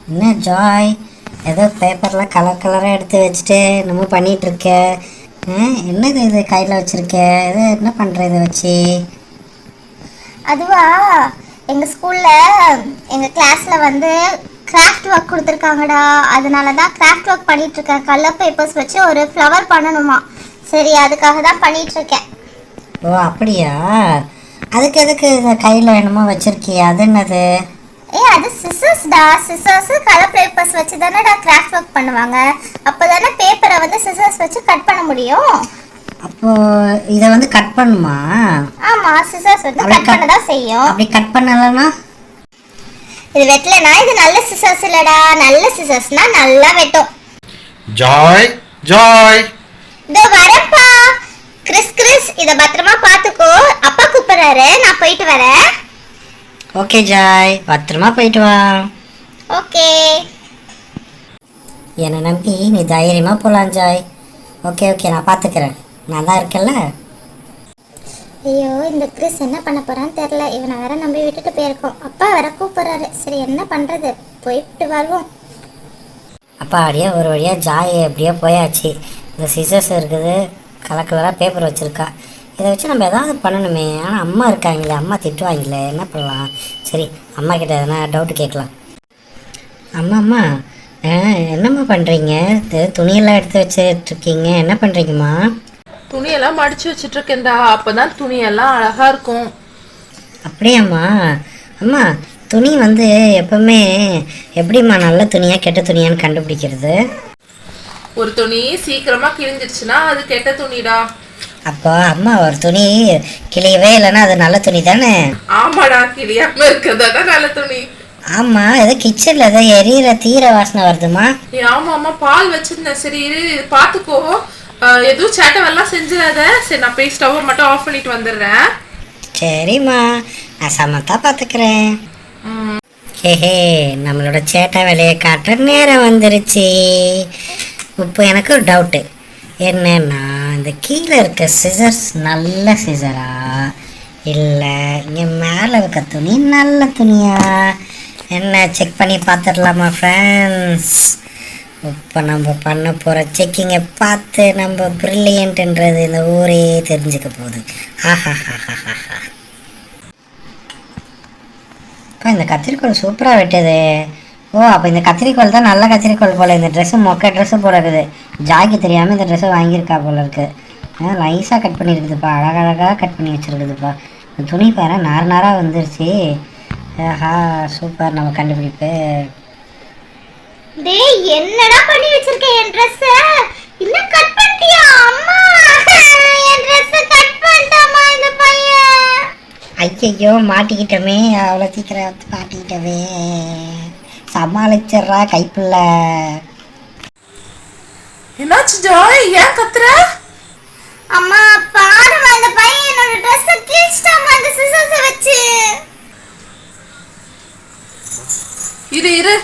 என்ன ஜாய், ஏதோ பேப்பர்லாம் கலர் கலராக எடுத்து வச்சுட்டு நம்ம பண்ணிகிட்ருக்க. என்னது இது கையில் வச்சுருக்க? இது என்ன பண்ணுற இதை வச்சு? அதுவா, எங்கள் ஸ்கூலில் எங்கள் கிளாஸில் வந்து கிராஃப்ட் ஒர்க் கொடுத்துருக்காங்கடா. அதனால தான் கிராஃப்ட் ஒர்க் பண்ணிகிட்ருக்கேன். கலர் பேப்பர்ஸ் வச்சு ஒரு ஃப்ளவர் பண்ணணுமா. சரி, அதுக்காக தான் பண்ணிகிட்ருக்கேன். ஓ அப்படியா? அதுக்கு எதுக்கு இதை கையில் வேணுமோ வச்சுருக்கியா? அது என்னது? அது சிசர்ஸ்டா. சிசர்ஸ் கலர் பேப்பர்ஸ் வச்சு தானேடா கிராஃப்ட் ஒர்க் பண்ணுவாங்க. அப்போ தானே பேப்பரை வந்து சிசர்ஸ் வச்சு கட் பண்ண முடியும். அப்போ இதை வந்து கட் பண்ணுமா? ஆமாம், சிசர்ஸ் வந்து கட் பண்ண தான் செய்யும். அப்படி கட் பண்ணலன்னா? இது வெட்டலனா இது நல்ல சிசர்ஸ் இல்லடா. நல்ல சிசர்ஸ்னா நல்லா வெட்டும். ஜாய் ஜாய், இதோ வரப்பா. கிறிஸ் இத பத்திரமா பாத்துக்கோ. அப்பா கூப்பிடுறாரு, நான் போயிட்டு வரேன். ஓகே ஜாய், பத்திரமா போயிட்டு வா. ஓகே. என்னை நம்பி நீ தைரியமாக போகலாம் ஜாய். ஓகே ஓகே, நான் பார்த்துக்கிறேன். நான் தான் இருக்கேன்ல. ஐயோ, இந்த கிறிஸ் என்ன பண்ண போறான்னு தெரியல. இவனை வேற நம்பி விட்டுட்டு போயிருக்கோம். அப்பா வேற கூப்பிடுறாரு. சரி, என்ன பண்றது, போயிட்டு வருவோம். அப்பா அப்படியே ஒரு வழியாக ஜாய் அப்படியே போயாச்சு. இந்த சிசர்ஸ் இருக்குது, கலர் கலராக பேப்பர் வச்சுருக்கா. இதை வச்சு நம்ம எதாவது பண்ணணுமே. ஆனால் அம்மா இருக்காங்களே, அம்மா திட்டுவாங்களே, என்ன பண்ணலாம்? சரி, அம்மா கிட்ட எதனா டவுட்டு கேட்கலாம். அம்மா என்னம்மா பண்ணுறீங்க? துணியெல்லாம் எடுத்து வச்சுட்ருக்கீங்க, என்ன பண்ணுறீங்கம்மா? துணியெல்லாம் மடிச்சு வச்சுட்டு இருக்கேன்டா. அப்பதான் துணியெல்லாம் அழகா இருக்கும். அப்படியாம்மா? அம்மா, துணி வந்து எப்பவுமே எப்படிம்மா நல்ல துணியா கெட்ட துணியான்னு கண்டுபிடிக்கிறது? ஒரு துணி சீக்கிரமா கிழிஞ்சிருச்சுன்னா அது கெட்ட துணிடா. அப்போ அம்மா ஒரு துணி கிளியவே இல்லைன்னா அது நல்ல துணி தானே? ஆமாடா, கிழியாம இருக்கிறதா தான் நல்ல துணி. ஆமாம், ஏதோ கிச்சனில் ஏதோ எரியிற தீர வாசனை வருதுமா. ஆமா, பால் வச்சிருந்தேன். சரி இரு, பாத்துக்கோ. எதுவும் சேட்டவெல்லாம் செஞ்சிடாத. சரி, நான் போய் ஸ்டவ்வை மட்டும் ஆஃப் பண்ணிட்டு வந்துடுறேன். சரிம்மா, நான் சமத்தா பார்த்துக்கிறேன். ஹே, நம்மளோட சேட்டை வேலையை காட்டுற நேரம் வந்துருச்சு. இப்போ எனக்கு ஒரு டவுட்டு. என்னன்னா, இந்த கீழே இருக்க சிசர்ஸ் நல்ல சிசரா இல்லை இங்கே மேலே இருக்க துணி நல்ல துணியா? என்ன செக் பண்ணி பார்த்துடலாமா ஃப்ரெண்ட்ஸ்? இப்போ நம்ம பண்ண போகிற செக்கிங்கை பார்த்து நம்ம ப்ரில்லியன்ட்ன்றது இந்த ஊரே தெரிஞ்சுக்க போகுது. ஆஹாஹாஹாஹா. இப்போ இந்த கத்திரிக்கோள் சூப்பராக வெட்டுது. ஓ, அப்போ இந்த கத்திரிக்கோள் தான் நல்ல கத்திரிக்கோள் போல். இந்த ட்ரெஸ்ஸு மொக்க ட்ரெஸ்ஸு போல இருக்குது. ஜாய்க்கு தெரியாமல் இந்த ட்ரெஸ்ஸை வாங்கியிருக்கா போல இருக்குது. நைஸாக கட் பண்ணியிருக்குதுப்பா, அழகழகாக கட் பண்ணி வச்சுருக்குதுப்பா. இந்த துணி பாரு, நாராக வந்துருச்சு. ஆஹா, சூப்பர் நம்ம கண்டுபிடிப்பு. டேய், என்னடா பண்ணி வச்சிருக்க என் Dress? இன்னும் கட் பண்ணிட்டியா? அம்மா, என் Dress கட் பண்ணிட்டாமா இந்த பையன். ஐயையோ, மாட்டிக்கிட்டோமே, அவ்வளோ சீக்கிரம் மாட்டிக்கிட்டவே. சமாளிச்சிட்றா கைப்புள்ள. என்னாச்சு ஜாய், ஏன் கத்துற? அம்மா பாருமா, இந்த பையன் என்னோட Dress கிழிச்சிட்டாமா இந்த சிசர்ஸ் வச்சு. இரு,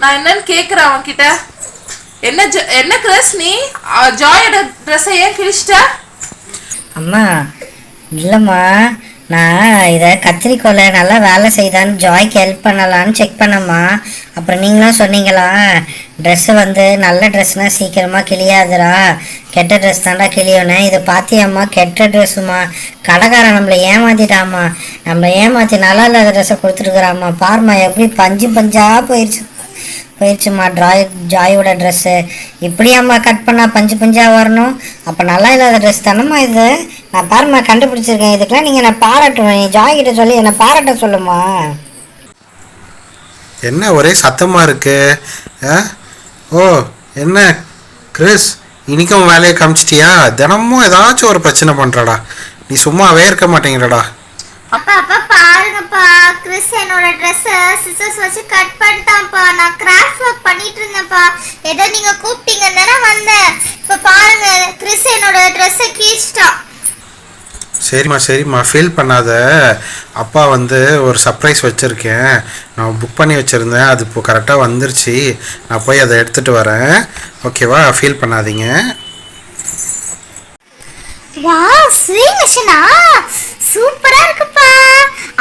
நான் என்னன்னு கேக்குறேன் அவன் கிட்ட. என்ன கிறிஸ், நீ ஜாயோட ட்ரெஸ்ஸை ஏன் கிழிச்சிட்ட? அம்மா இல்லைம்மா, நான் இதை கத்திரிக்கோலை நல்லா வேலை செய்தான்னு ஜாய்க்கு ஹெல்ப் பண்ணலான்னு செக் பண்ணம்மா. அப்புறம் நீங்களும் சொன்னீங்களா, ட்ரெஸ்ஸு வந்து நல்ல ட்ரெஸ்னால் சீக்கிரமாக கிழியாதுரா, கெட்ட ட்ரெஸ் தாண்டா கிழியோனே. இதை பார்த்தியாம்மா, கெட்ட ட்ரெஸ்ஸுமா. கடைக்காரன் நம்மளை ஏமாற்றிட்டாம்மா. நம்மளை ஏமாற்றி நல்லா இல்லாத ட்ரெஸ்ஸை கொடுத்துருக்குறாம்மா. பாரும்மா, எப்படி பஞ்சு பஞ்சாக போயிடுச்சுமா ஜாயோட ட்ரெஸ்ஸு. இப்படியாம்மா கட் பண்ணால் பஞ்சு பஞ்சாக வரணும்? அப்போ நல்லா இல்லாத ட்ரெஸ் தானம்மா இது. நான் பாரும்மா கண்டுபிடிச்சிருக்கேன். இதுக்கெலாம் நீங்கள் நான் பாராட்டுவேன். நீ ஜாய்கிட்ட சொல்லி என்னை பாராட்ட சொல்லுமா. என்ன ஒரே சத்தமாக இருக்கு? ஓ, என்ன கிறிஸ், இன்றைக்கும் வேலையை காமிச்சிட்டியா? தினமும் ஏதாச்சும் ஒரு பிரச்சனை பண்ணுறடா. நீ சும்மாவே இருக்க மாட்டேங்கிறடா. அப்பா பாருங்கப்பா, கிறிஸ் என்னோட Dress சிசர்ஸ் வச்சு கட் பண்ணிட்டான்ப்பா. நான் கிராஃப்ட் ஒர்க் பண்ணிட்டு இருந்தேன்ப்பா. ஏதோ நீங்க கூப்பிட்டீங்கன்னு தானே வந்தேன். இப்ப பாருங்க, கிறிஸ் என்னோட Dress கிழிச்சிட்டான். சரிம்மா, ஃபீல் பண்ணாத. அப்பா வந்து ஒரு சர்ப்ரைஸ் வச்சுருக்கேன். நான் புக் பண்ணி வச்சுருந்தேன், அது இப்போ கரெக்டாக வந்துருச்சு. நான் போய் அதை எடுத்துகிட்டு வரேன். ஓகேவா? ஃபீல் பண்ணாதீங்க. வாவ், ஸ்விங் மிஷினா சூப்பரா இருக்குப்பா.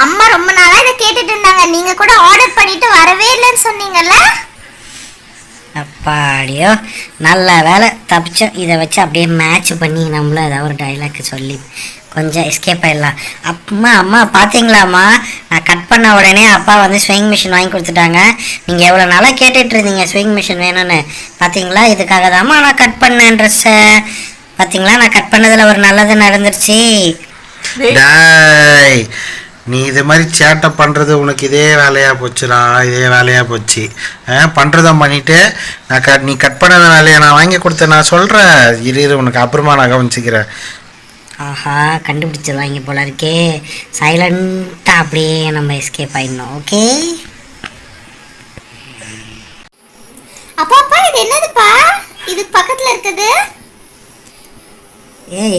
அம்மா ரொம்ப நாளா இதை கேட்டுட்டு இருந்தாங்க. நீங்க கூட ஆர்டர் பண்ணிட்டு வரவே இல்லைன்னு சொன்னீங்கல்ல? அப்பாடியோ நல்ல வேலை தப்பிச்சோம். இதை வச்சு அப்படியே மேட்ச் பண்ணி நம்மளும் ஏதாவது ஒரு டைலாக் சொல்லி கொஞ்சம் எஸ்கேப் ஆயிடலாம். அம்மா பார்த்தீங்களாம்மா, நான் கட் பண்ண உடனே அப்பா வந்து ஸ்விங் மிஷின் வாங்கி கொடுத்துட்டாங்க. நீங்கள் எவ்வளோ நாளாக கேட்டுட்டு இருந்தீங்க ஸ்விங் மிஷின் வேணும்னு. பார்த்தீங்களா, இதுக்காக தாம்மா நான் கட் பண்ணேன் ட்ரெஸ்ஸை. பார்த்தீங்களா, நான் கட் பண்ணதில் ஒரு நல்லது நடந்துருச்சு. டேய், நீ இது மாதிரி சேட்டை பண்ணுறது உனக்கு இதே வேலையாக போச்சுடா, இதே வேலையாக போச்சு. பண்ணுறதும் பண்ணிவிட்டு நீ கட் பண்ண வேலையை நான் வாங்கி கொடுத்தேன். நான் சொல்கிறேன், இரு உனக்கு அப்புறமா நான் கவனிச்சிக்கிறேன். ஆஹா, கண்டுபிடிச்சிருவாங்க போல இருக்கே. சைலண்ட்டாக அப்படியே நம்ம எஸ்கேப் ஆயிடணும். ஓகே, அப்பா இது என்னதுப்பா? இது பக்கத்துல இருக்குது.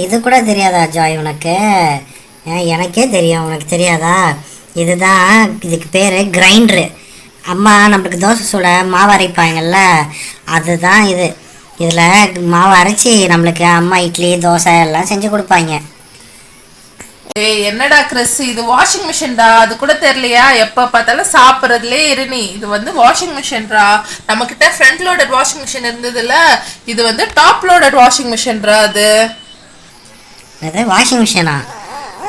இது கூட தெரியாதா ஜாய் உனக்கு? எனக்கே தெரியும், உனக்கு தெரியாதா? இதுதான், இதுக்கு பேர் கிரைண்டரு. அம்மா நம்மளுக்கு தோசை சுட மாவு அரைப்பாங்கல்ல, அதுதான் இது. இதில் மாவு அரைச்சி நம்மளுக்கு அம்மா இட்லி தோசை எல்லாம் செஞ்சு கொடுப்பாங்க. ஏய் என்னடா கிறிஸ், இது வாஷிங் மிஷின்டா, அது கூட தெரியலையா? எப்போ பார்த்தாலும் சாப்பிட்றதுலே இரு நீ. இது வந்து வாஷிங் மிஷின்டா. நம்மக்கிட்ட ஃப்ரண்ட் லோடட் வாஷிங் மிஷின் இருந்ததுல, இது வந்து டாப் லோடட் வாஷிங் மிஷின்டா. அது வாஷிங் மிஷினா?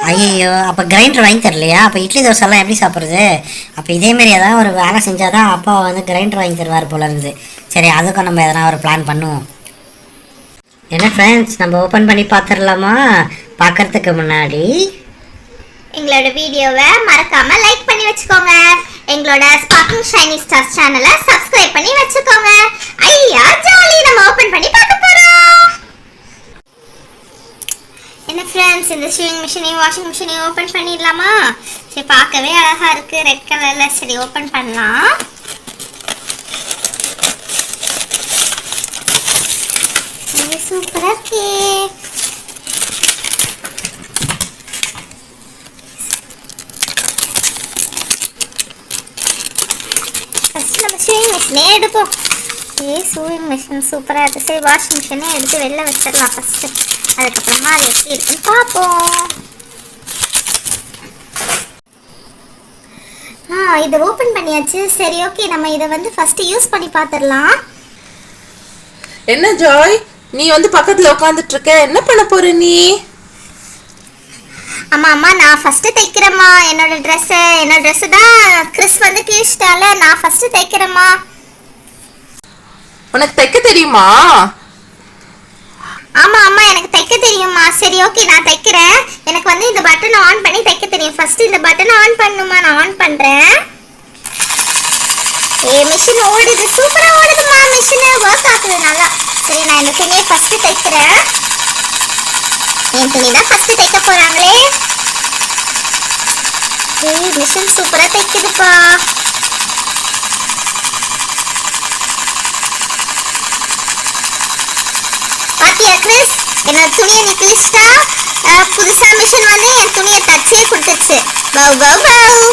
ஐயோ, அப்போ கிரைண்டர் வாங்கி தரலையா? அப்போ இட்லி தோசைலாம் எப்படி சாப்பிட்றது? அப்போ இதேமாரி ஏதாவது ஒரு வேலை செஞ்சால் தான் அப்பா வந்து கிரைண்டர் வாங்கி தருவார் போல இருக்குது. சரி, அதுக்கும் நம்ம எதனா ஒரு பிளான் பண்ணுவோம். என்ன ஃப்ரெண்ட்ஸ், நம்ம ஓப்பன் பண்ணி பார்த்துடலாமா? பார்க்கறதுக்கு முன்னாடி எங்களோட வீடியோவை மறக்காம லைக் பண்ணி வச்சுக்கோங்க. எங்களோட ஸ்பார்க்கிங் ஷைனி ஸ்டார்ஸ் சேனலை சப்ஸ்கிரைப் பண்ணி வச்சுக்கோங்க. ஐயா ஜாலி, நம்ம ஓபன் பண்ணி பார்க்க போறோம். என்ன ஃப்ரெண்ட்ஸ், இந்த ஷூயிங் மிஷினையும் வாஷிங் மிஷினையும் ஓபன் பண்ணிடலாமா? சரி, பார்க்கவே அழகா இருக்கு ரெட் கலர்ல. சரி, ஓபன் பண்ணலாம். சூப்பரா இருக்கே. நம்ம ஷூயிங் மிஷினே எடுப்போம். ஷூயிங் மிஷின் சூப்பராக இருக்குது. சரி, வாஷிங் மிஷினே எடுத்து வெளில வச்சிடலாம் ஃபஸ்ட்டு. அதுக்கப்புறமா அது எப்படி இருக்குன்னு பார்ப்போம். இதை ஓப்பன் பண்ணியாச்சு. சரி, ஓகே, நம்ம இதை வந்து ஃபஸ்ட்டு யூஸ் பண்ணி பார்த்துடலாம். என்ன ஜாய், நீ வந்து பக்கத்தில் உட்காந்துட்டு இருக்க, என்ன பண்ண போற நீ? அம்மா நான் ஃபஸ்ட்டு தைக்கிறேம்மா என்னோட ட்ரெஸ்ஸு தான் கிறிஸ் வந்து கிழிச்சிட்டால, நான் ஃபஸ்ட்டு தைக்கிறேம்மா. உனக்கு தைக்க தெரியுமா? ஆமா எனக்கு தைக்க தெரியுமா. சரி, ஓகே, நான் தைக்கிறேன். எனக்கு வந்து இந்த பட்டனை ஆன் பண்ணி தைக்க தெரியும். ஃபர்ஸ்ட் இந்த பட்டனை ஆன் பண்ணுமா? நான் ஆன் பண்றேன். மிஷின் ஓடுது, சூப்பரா ஓடுதுமா. மிஷின் ஒர்க் ஆகுது நல்லா. சரி, நான் இந்த துணியை ஃபர்ஸ்ட் தைக்கிறேன். என் துணி தான் ஃபர்ஸ்ட் தைக்க போறாங்களே. மிஷின் சூப்பரா தைக்குதுப்பா. பாத்தியா கிறிஸ், என்னோட துணியை நீ கிழிச்சிட்டா. புதுசா மிஷின் வந்து என் துணியை தச்சே கொடுத்துச்சு. Bow bow bow.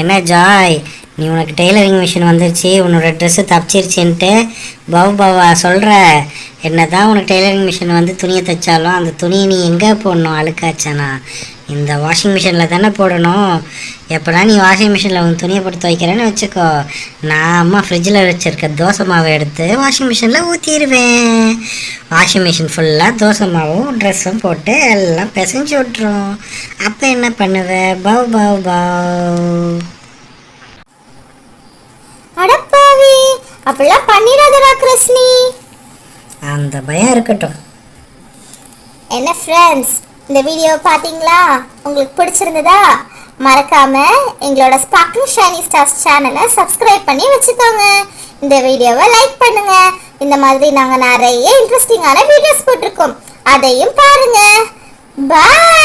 என்ன ஜாய், நீ உனக்கு டெய்லரிங் மிஷின் வந்துருச்சு, உன்னோட ட்ரெஸ்ஸு தப்பிச்சிருச்சுன்ட்டு பவா சொல்கிற. என்ன தான் உனக்கு டெய்லரிங் மிஷின் வந்து துணியை தைச்சாலும் அந்த துணியை நீ எங்கே போடணும்? அழுக்காச்சானா? இந்த வாஷிங் மிஷினில் தானே போடணும். எப்போனா நீ வாஷிங் மிஷினில் உன் துணியை போட்டு துவைக்கிறேன்னு வச்சுக்கோ, நான் அம்மா ஃப்ரிட்ஜில் வச்சுருக்க தோசை மாவை எடுத்து வாஷிங் மிஷினில் ஊற்றிடுவேன். வாஷிங் மிஷின் ஃபுல்லாக தோசை மாவும் ட்ரெஸ்ஸும் போட்டு எல்லாம் பிசைஞ்சு விட்ரும். அப்போ என்ன பண்ணுவேன்? Bow bow bow. அடப்பாவி, அப்படிலாம் பண்ணிடாதடா கிறிஸ்னி. அந்த பயம் இருக்கட்டும். என்ன ஃப்ரெண்ட்ஸ், இந்த வீடியோ பார்த்தீங்களா? உங்களுக்கு பிடிச்சிருந்ததா? மறக்காம எங்களோட ஸ்பார்க்கிங் ஷைனி ஸ்டார்ஸ் சேனலை சப்ஸ்கிரைப் பண்ணி வச்சுக்கோங்க. இந்த வீடியோவை லைக் பண்ணுங்க. இந்த மாதிரி நாங்கள் நிறைய இன்ட்ரெஸ்டிங்கான வீடியோஸ் போட்டிருக்கோம், அதையும் பாருங்க. பாய்.